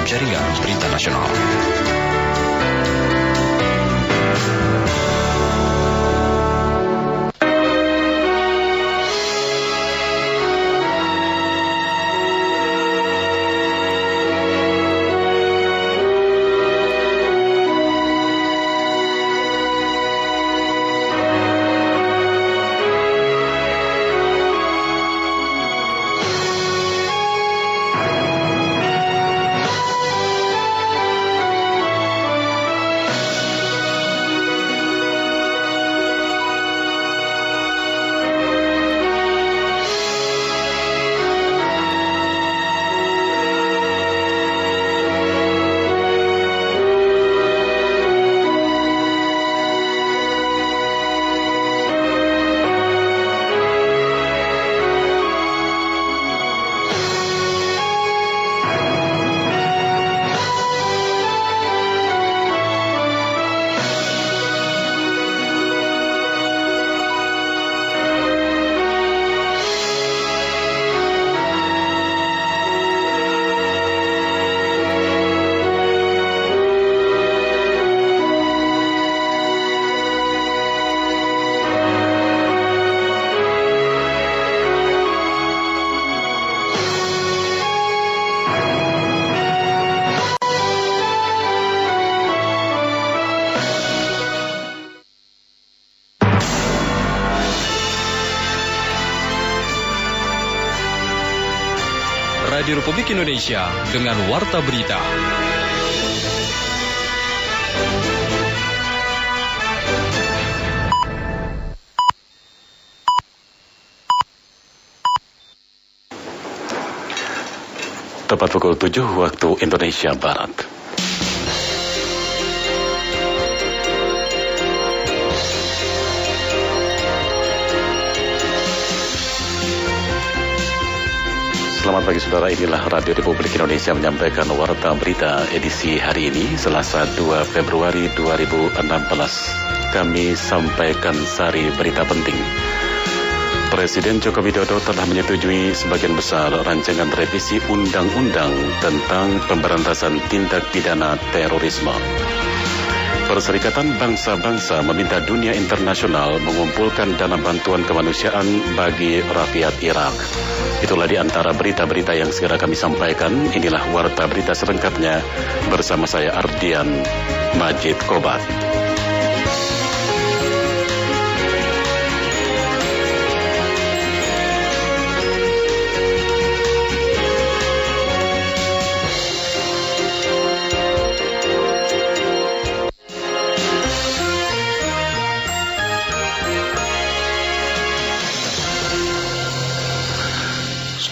Jaringan Berita Nasional. Radio Republik Indonesia dengan Warta Berita. Tepat pukul 7 waktu Indonesia Barat. Selamat pagi saudara, inilah Radio Republik Indonesia menyampaikan Warta Berita edisi hari ini, Selasa 2 Februari 2016. Kami sampaikan sari berita penting. Presiden Joko Widodo telah menyetujui sebagian besar rancangan revisi Undang-Undang tentang Pemberantasan Tindak Pidana Terorisme. Perserikatan Bangsa-Bangsa meminta dunia internasional mengumpulkan dana bantuan kemanusiaan bagi rakyat Irak. Itulah di antara berita-berita yang segera kami sampaikan. Inilah Warta Berita selengkapnya bersama saya Ardian Majid Kobat.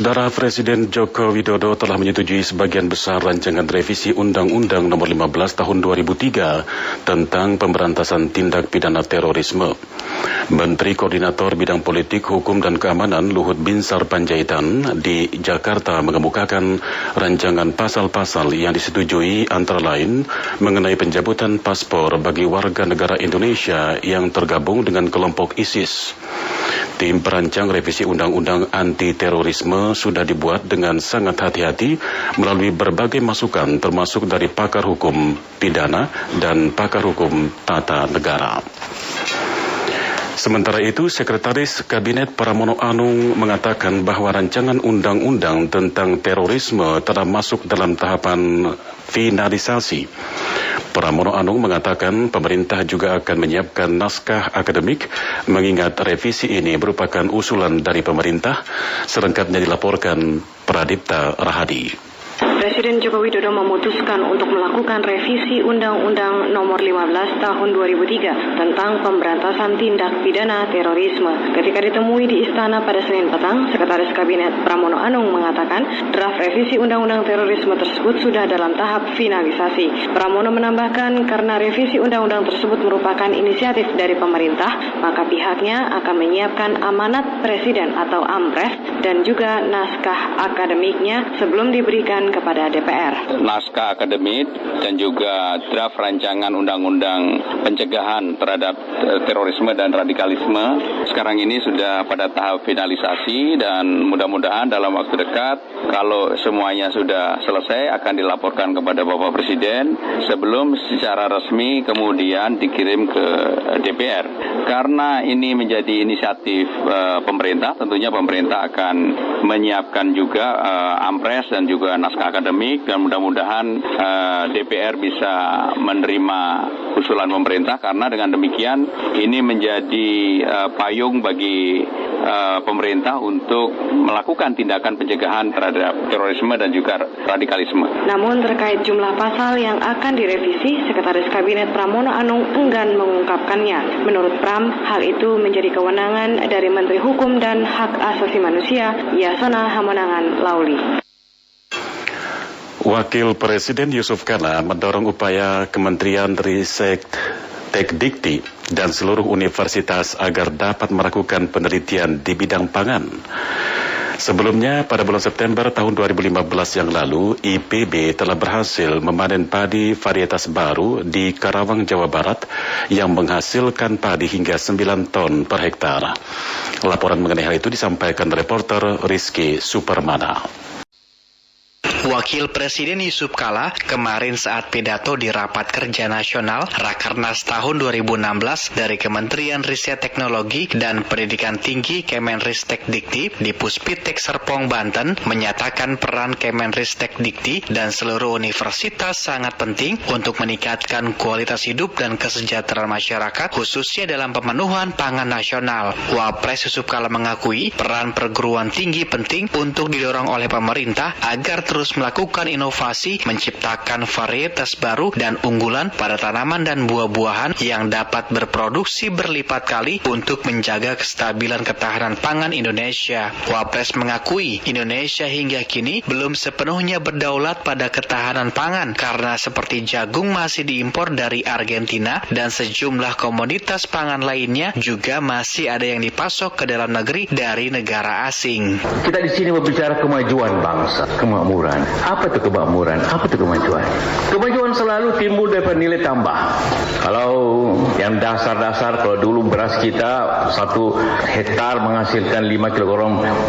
Saudara, Presiden Joko Widodo telah menyetujui sebagian besar rancangan revisi Undang-Undang Nomor 15 Tahun 2003 tentang Pemberantasan Tindak Pidana Terorisme. Menteri Koordinator Bidang Politik, Hukum dan Keamanan Luhut Binsar Panjaitan di Jakarta mengemukakan rancangan pasal-pasal yang disetujui antara lain mengenai pencabutan paspor bagi warga negara Indonesia yang tergabung dengan kelompok ISIS. Tim perancang revisi Undang-Undang Anti-Terorisme sudah dibuat dengan sangat hati-hati melalui berbagai masukan termasuk dari pakar hukum pidana dan pakar hukum tata negara. Sementara itu, Sekretaris Kabinet Pramono Anung mengatakan bahwa rancangan undang-undang tentang terorisme telah masuk dalam tahapan finalisasi. Pramono Anung mengatakan pemerintah juga akan menyiapkan naskah akademik mengingat revisi ini merupakan usulan dari pemerintah. Selengkapnya dilaporkan Pradipta Rahadi. Presiden Joko Widodo memutuskan untuk melakukan revisi Undang-Undang Nomor 15 Tahun 2003 tentang Pemberantasan Tindak Pidana Terorisme. Ketika ditemui di Istana pada Senin petang, Sekretaris Kabinet Pramono Anung mengatakan draft revisi Undang-Undang Terorisme tersebut sudah dalam tahap finalisasi. Pramono menambahkan karena revisi Undang-Undang tersebut merupakan inisiatif dari pemerintah, maka pihaknya akan menyiapkan amanat Presiden atau AMPRES dan juga naskah akademiknya sebelum diberikan kepada kepada DPR. Naskah akademik dan juga draft rancangan undang-undang pencegahan terhadap terorisme dan radikalisme sekarang ini sudah pada tahap finalisasi dan mudah-mudahan dalam waktu dekat kalau semuanya sudah selesai akan dilaporkan kepada Bapak Presiden sebelum secara resmi kemudian dikirim ke DPR. Karena ini menjadi inisiatif pemerintah, tentunya pemerintah akan menyiapkan juga ampres dan juga naskah akademik dan mudah-mudahan DPR bisa menerima usulan pemerintah karena dengan demikian ini menjadi payung bagi pemerintah untuk melakukan tindakan pencegahan terhadap terorisme dan juga radikalisme. Namun terkait jumlah pasal yang akan direvisi, Sekretaris Kabinet Pramono Anung enggan mengungkapkannya. Menurut Pram, hal itu menjadi kewenangan dari Menteri Hukum dan Hak Asasi Manusia, Yasona Hamonangan Lauli. Wakil Presiden Yusuf Kala mendorong upaya Kementerian Ristek Dikti dan seluruh universitas agar dapat melakukan penelitian di bidang pangan. Sebelumnya, pada bulan September tahun 2015 yang lalu, IPB telah berhasil memanen padi varietas baru di Karawang, Jawa Barat yang menghasilkan padi hingga 9 ton per hektar. Laporan mengenai hal itu disampaikan reporter Rizky Supermana. Wakil Presiden Yusuf Kala kemarin saat pidato di Rapat Kerja Nasional Rakernas tahun 2016 dari Kementerian Riset Teknologi dan Pendidikan Tinggi Kemenristek Dikti di Puspitek Serpong, Banten, menyatakan peran Kemenristek Dikti dan seluruh universitas sangat penting untuk meningkatkan kualitas hidup dan kesejahteraan masyarakat, khususnya dalam pemenuhan pangan nasional. Wapres Yusuf Kala mengakui peran perguruan tinggi penting untuk didorong oleh pemerintah agar terus melakukan inovasi, menciptakan varietas baru dan unggulan pada tanaman dan buah-buahan yang dapat berproduksi berlipat kali untuk menjaga kestabilan ketahanan pangan Indonesia. Wapres mengakui Indonesia hingga kini belum sepenuhnya berdaulat pada ketahanan pangan karena seperti jagung masih diimpor dari Argentina dan sejumlah komoditas pangan lainnya juga masih ada yang dipasok ke dalam negeri dari negara asing. Kita di sini berbicara kemajuan bangsa, kemakmuran. Apa itu kemakmuran? Apa itu kemajuan? Kemajuan selalu timbul dari nilai tambah. Kalau yang dasar-dasar, kalau dulu beras kita 1 hektar menghasilkan 5 kg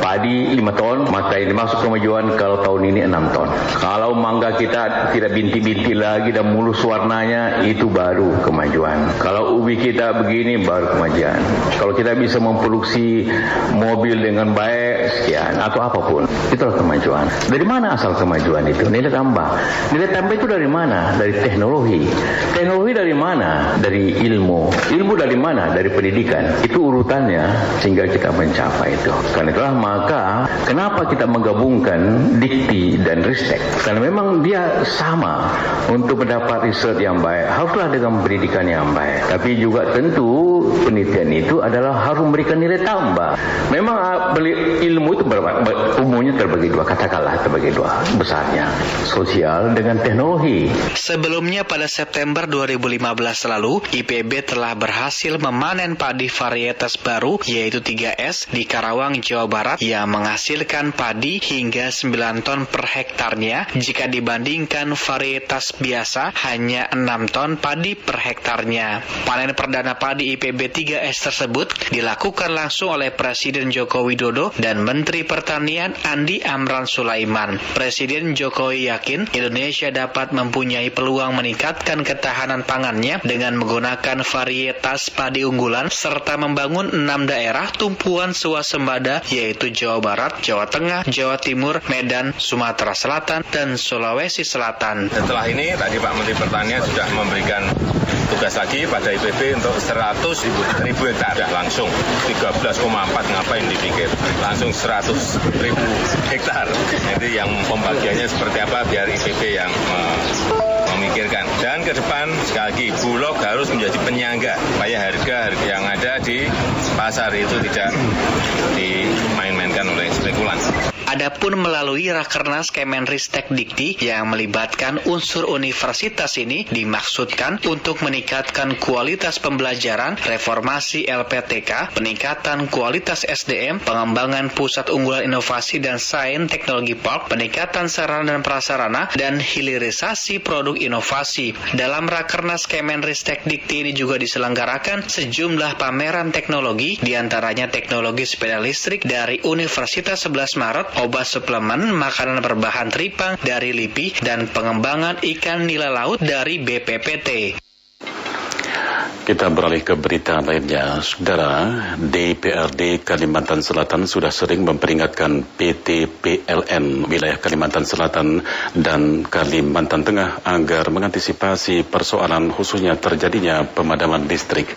padi 5 ton, maka ini masuk kemajuan kalau tahun ini 6 ton. Kalau mangga kita tidak bintik-bintik lagi dan mulus warnanya, itu baru kemajuan. Kalau ubi kita begini, baru kemajuan. Kalau kita bisa memproduksi mobil dengan baik, sekian, atau apapun, itulah kemajuan. Dari mana asal kemajuan itu? Nilai tambah. Nilai tambah itu dari mana? Dari teknologi. Teknologi dari mana? Dari ilmu. Ilmu dari mana? Dari pendidikan. Itu urutannya sehingga kita mencapai itu. Karena itulah maka kenapa kita menggabungkan Dikti dan Ristek? Karena memang dia sama untuk mendapat riset yang baik. Haruslah dengan pendidikan yang baik. Tapi juga tentu penelitian itu adalah harus memberikan nilai tambah. Memang ilmu itu umumnya terbagi dua, katakanlah terbagi dua besarnya, sosial dengan teknologi. Sebelumnya pada September 2015 lalu, IPB telah berhasil memanen padi varietas baru yaitu 3S di Karawang, Jawa Barat yang menghasilkan padi hingga 9 ton per hektarnya jika dibandingkan varietas biasa hanya 6 ton padi per hektarnya. Panen perdana padi IPB 3S tersebut dilakukan langsung oleh Presiden Joko Widodo dan Menteri Pertanian Andi Amran Sulaiman. Presiden Jokowi yakin Indonesia dapat mempunyai peluang meningkatkan ketahanan pangannya dengan menggunakan varietas padi unggulan serta membangun 6 daerah tumpuan swasembada yaitu Jawa Barat, Jawa Tengah, Jawa Timur, Medan, Sumatera Selatan, dan Sulawesi Selatan. Setelah ini tadi Pak Menteri Pertanian sudah memberikan tugas lagi pada IPB untuk 100.000 hektar langsung 13,4 ngapain dipikir langsung 100.000 hektar. Jadi yang pembagiannya seperti apa biar IPB yang memikirkan. Dan ke depan sekali lagi Bulog harus menjadi penyangga supaya harga yang ada di pasar itu tidak dimain-mainkan oleh spekulan. Adapun melalui Rakernas Kemenristek-Dikti yang melibatkan unsur universitas ini dimaksudkan untuk meningkatkan kualitas pembelajaran, reformasi LPTK, peningkatan kualitas SDM, pengembangan pusat unggulan inovasi dan sains teknologi park, peningkatan sarana dan prasarana, dan hilirisasi produk inovasi. Dalam Rakernas Kemenristek-Dikti ini juga diselenggarakan sejumlah pameran teknologi, diantaranya teknologi sepeda listrik dari Universitas 11 Maret, obat suplemen, makanan berbahan tripang dari LIPI, dan pengembangan ikan nila laut dari BPPT. Kita beralih ke berita lainnya. Saudara, DPRD Kalimantan Selatan sudah sering memperingatkan PT PLN wilayah Kalimantan Selatan dan Kalimantan Tengah agar mengantisipasi persoalan khususnya terjadinya pemadaman listrik.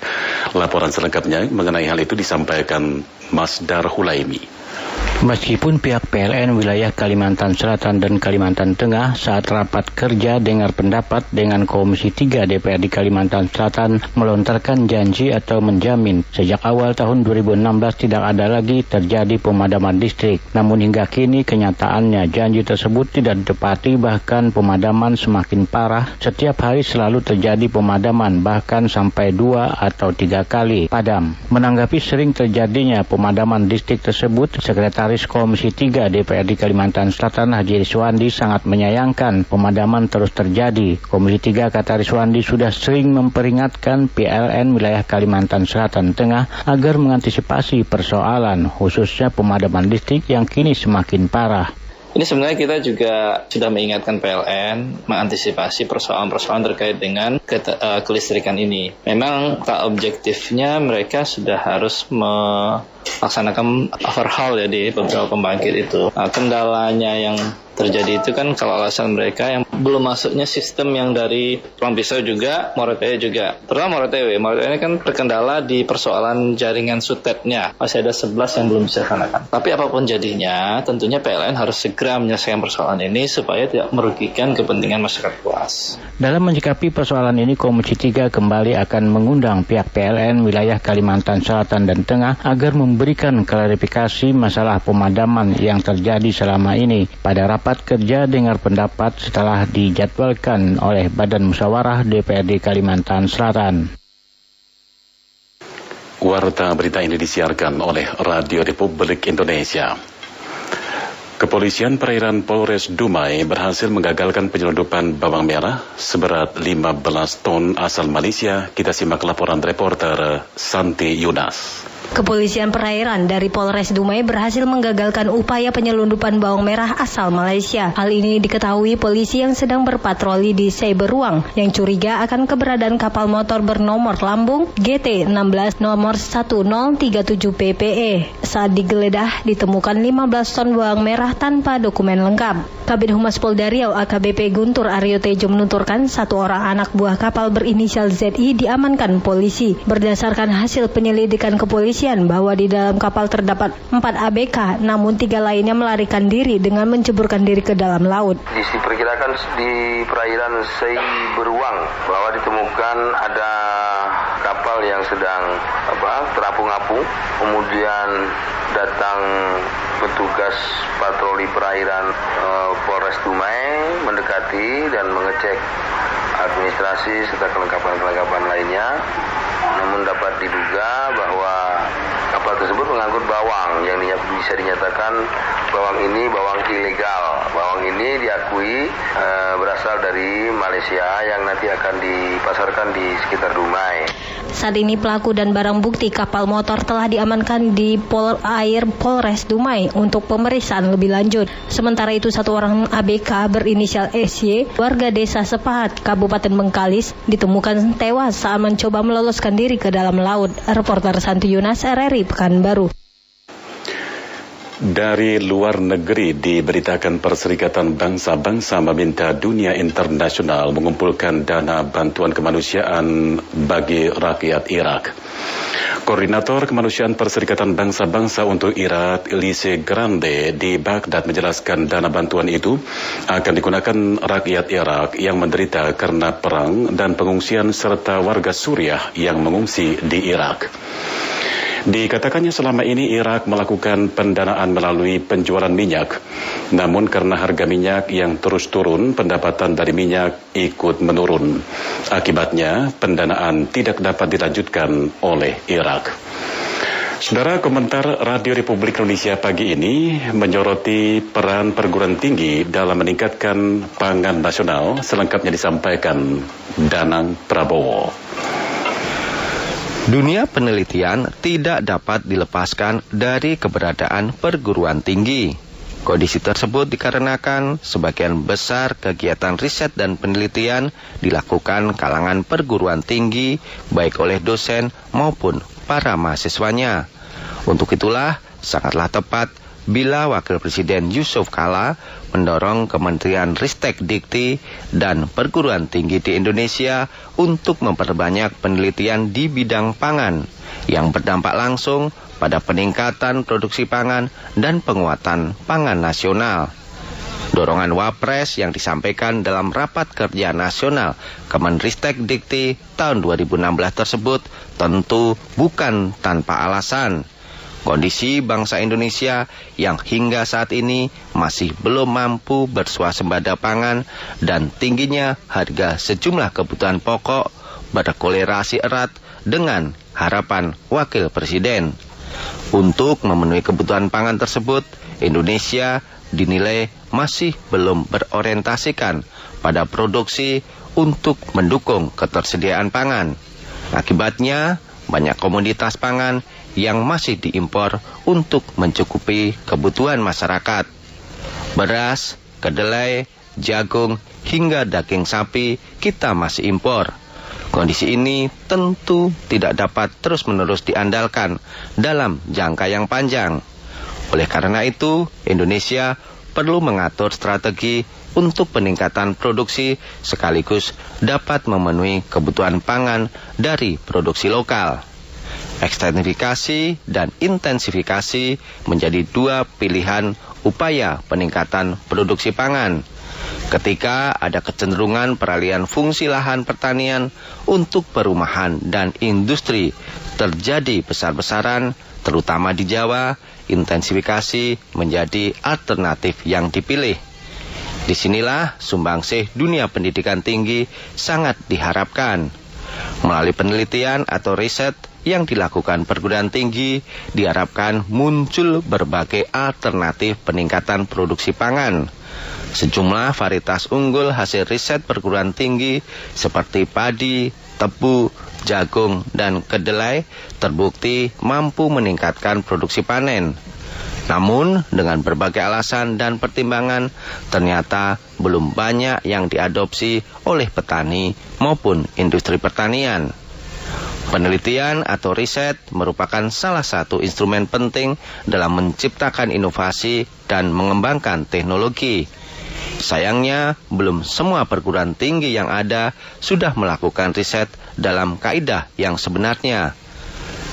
Laporan selengkapnya mengenai hal itu disampaikan Mas Dar Hulaimi. Meskipun pihak PLN wilayah Kalimantan Selatan dan Kalimantan Tengah saat rapat kerja dengar pendapat dengan Komisi 3 DPRD Kalimantan Selatan melontarkan janji atau menjamin sejak awal tahun 2016 tidak ada lagi terjadi pemadaman listrik. Namun hingga kini kenyataannya janji tersebut tidak ditepati, bahkan pemadaman semakin parah. Setiap hari selalu terjadi pemadaman, bahkan sampai 2 atau 3 kali padam. Menanggapi sering terjadinya pemadaman listrik tersebut, Sekretaris Komisi 3 DPRD Kalimantan Selatan Haji Riswandi sangat menyayangkan pemadaman terus terjadi. Komisi 3 kata Riswandi sudah sering memperingatkan PLN wilayah Kalimantan Selatan Tengah agar mengantisipasi persoalan khususnya pemadaman listrik yang kini semakin parah. Ini sebenarnya kita juga sudah mengingatkan PLN mengantisipasi persoalan-persoalan terkait dengan kelistrikan ini. Memang tak objektifnya mereka sudah harus melaksanakan overhaul ya di beberapa pembangkit itu. Kendalanya yang terjadi itu kan kalau alasan mereka yang belum masuknya sistem yang dari Tulang Pisau juga, Moretewe juga. Terutama Moretewe ini kan terkendala di persoalan jaringan sutetnya. Masih ada 11 yang belum bisa diselaksanakan. Tapi apapun jadinya, tentunya PLN harus segera menyelesaikan persoalan ini supaya tidak merugikan kepentingan masyarakat luas. Dalam menyikapi persoalan ini, Komisi 3 kembali akan mengundang pihak PLN wilayah Kalimantan Selatan dan Tengah agar memberikan klarifikasi masalah pemadaman yang terjadi selama ini pada rapat kerja dengar pendapat setelah dijadwalkan oleh Badan Musyawarah DPRD Kalimantan Selatan. Warta berita ini disiarkan oleh Radio Republik Indonesia. Kepolisian Perairan Polres Dumai berhasil menggagalkan penyelundupan bawang merah seberat 15 ton asal Malaysia. Kita simak laporan reporter Santi Yunas. Kepolisian Perairan dari Polres Dumai berhasil menggagalkan upaya penyelundupan bawang merah asal Malaysia. Hal ini diketahui polisi yang sedang berpatroli di Cyberruang yang curiga akan keberadaan kapal motor bernomor lambung GT16 nomor 1037 PPE. Saat digeledah ditemukan 15 ton bawang merah tanpa dokumen lengkap. Kabid Humas Polda Riau AKBP Guntur Aryo Tejo menuturkan 1 orang anak buah kapal berinisial ZI diamankan polisi. Berdasarkan hasil penyelidikan kepolisian bahwa di dalam kapal terdapat 4 ABK, namun 3 lainnya melarikan diri dengan menceburkan diri ke dalam laut. Diperkirakan di perairan Cyberruang bahwa ditemukan ada kapal yang sedang terapung-apung, kemudian datang petugas patroli perairan Polres Dumai mendekati dan mengecek administrasi serta kelengkapan-kelengkapan lainnya. Namun dapat diduga bahwa kapal tersebut mengangkut bawang yang bisa dinyatakan bawang ini bawang ilegal. Bawang ini diakui berasal dari Malaysia yang nanti akan dipasarkan di sekitar Dumai. Saat ini pelaku dan barang bukti kapal motor telah diamankan di Polair Polres Dumai untuk pemeriksaan lebih lanjut. Sementara itu 1 orang ABK berinisial SY, warga desa Sepahat, Kabupaten Bengkalis, ditemukan tewas saat mencoba meloloskan diri ke dalam laut. Reporter Santi Yunas, RRI Pekanbaru. Dari luar negeri diberitakan Perserikatan Bangsa-Bangsa meminta dunia internasional mengumpulkan dana bantuan kemanusiaan bagi rakyat Irak. Koordinator Kemanusiaan Perserikatan Bangsa-Bangsa untuk Irak, Elise Grande, di Baghdad menjelaskan dana bantuan itu akan digunakan rakyat Irak yang menderita karena perang dan pengungsian serta warga Suriah yang mengungsi di Irak. Dikatakannya selama ini Irak melakukan pendanaan melalui penjualan minyak. Namun karena harga minyak yang terus turun, pendapatan dari minyak ikut menurun. Akibatnya, pendanaan tidak dapat dilanjutkan oleh Irak. Saudara, komentar Radio Republik Indonesia pagi ini menyoroti peran perguruan tinggi dalam meningkatkan pangan nasional. Selengkapnya disampaikan Danang Prabowo. Dunia penelitian tidak dapat dilepaskan dari keberadaan perguruan tinggi. Kondisi tersebut dikarenakan sebagian besar kegiatan riset dan penelitian dilakukan kalangan perguruan tinggi, baik oleh dosen maupun para mahasiswanya. Untuk itulah sangatlah tepat bila Wakil Presiden Yusuf Kala mendorong Kementerian Ristek Dikti dan perguruan tinggi di Indonesia untuk memperbanyak penelitian di bidang pangan yang berdampak langsung pada peningkatan produksi pangan dan penguatan pangan nasional. Dorongan Wapres yang disampaikan dalam Rapat Kerja Nasional Kemenristek Dikti tahun 2016 tersebut tentu bukan tanpa alasan. Kondisi bangsa Indonesia yang hingga saat ini masih belum mampu bersuasembada pangan dan tingginya harga sejumlah kebutuhan pokok berkolerasi erat dengan harapan Wakil Presiden. Untuk memenuhi kebutuhan pangan tersebut, Indonesia dinilai masih belum berorientasikan pada produksi untuk mendukung ketersediaan pangan. Akibatnya, banyak komoditas pangan yang masih diimpor untuk mencukupi kebutuhan masyarakat. Beras, kedelai, jagung, hingga daging sapi kita masih impor. Kondisi ini tentu tidak dapat terus-menerus diandalkan dalam jangka yang panjang. Oleh karena itu, Indonesia perlu mengatur strategi untuk peningkatan produksi sekaligus dapat memenuhi kebutuhan pangan dari produksi lokal. Ekstensifikasi dan intensifikasi menjadi dua pilihan upaya peningkatan produksi pangan. Ketika ada kecenderungan peralihan fungsi lahan pertanian untuk perumahan dan industri terjadi besar-besaran, terutama di Jawa, intensifikasi menjadi alternatif yang dipilih. Disinilah sumbangsih dunia pendidikan tinggi sangat diharapkan. Melalui penelitian atau riset yang dilakukan perguruan tinggi, diharapkan muncul berbagai alternatif peningkatan produksi pangan. Sejumlah varietas unggul hasil riset perguruan tinggi seperti padi, tebu, jagung, dan kedelai terbukti mampu meningkatkan produksi panen. Namun, dengan berbagai alasan dan pertimbangan, ternyata belum banyak yang diadopsi oleh petani maupun industri pertanian. Penelitian atau riset merupakan salah satu instrumen penting dalam menciptakan inovasi dan mengembangkan teknologi. Sayangnya, belum semua perguruan tinggi yang ada sudah melakukan riset dalam kaidah yang sebenarnya.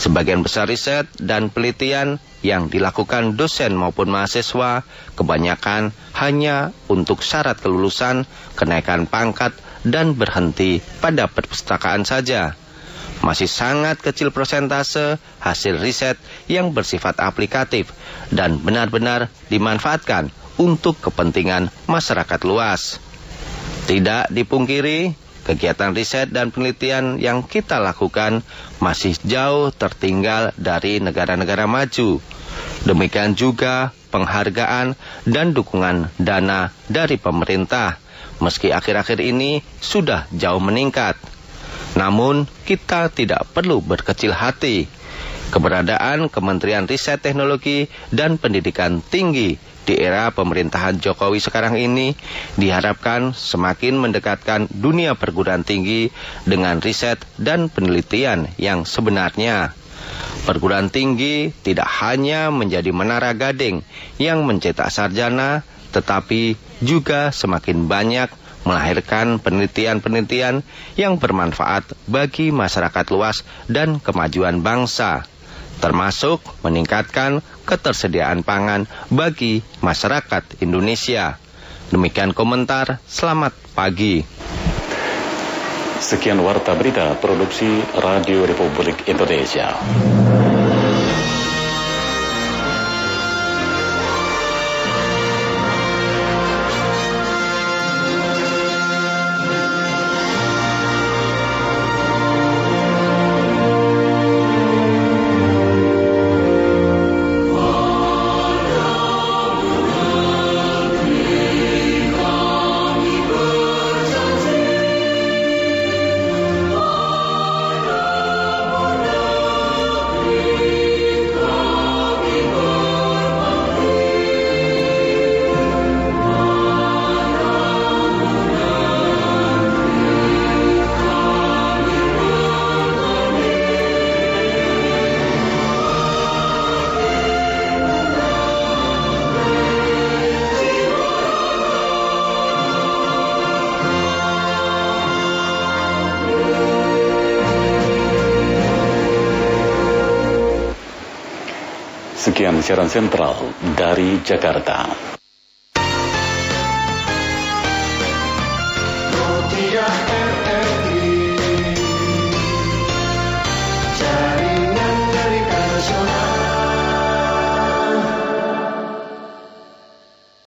Sebagian besar riset dan penelitian yang dilakukan dosen maupun mahasiswa kebanyakan hanya untuk syarat kelulusan, kenaikan pangkat, dan berhenti pada perpustakaan saja. Masih sangat kecil persentase hasil riset yang bersifat aplikatif dan benar-benar dimanfaatkan untuk kepentingan masyarakat luas. Tidak dipungkiri, kegiatan riset dan penelitian yang kita lakukan masih jauh tertinggal dari negara-negara maju. Demikian juga penghargaan dan dukungan dana dari pemerintah, meski akhir-akhir ini sudah jauh meningkat. Namun, kita tidak perlu berkecil hati. Keberadaan Kementerian Riset Teknologi dan Pendidikan Tinggi di era pemerintahan Jokowi sekarang ini diharapkan semakin mendekatkan dunia perguruan tinggi dengan riset dan penelitian yang sebenarnya. Perguruan tinggi tidak hanya menjadi menara gading yang mencetak sarjana, tetapi juga semakin banyak melahirkan penelitian-penelitian yang bermanfaat bagi masyarakat luas dan kemajuan bangsa, termasuk meningkatkan ketersediaan pangan bagi masyarakat Indonesia. Demikian komentar, selamat pagi. Sekian Warta Berita Produksi Radio Republik Indonesia. Sekian siaran sentral dari Jakarta. Noticia RRI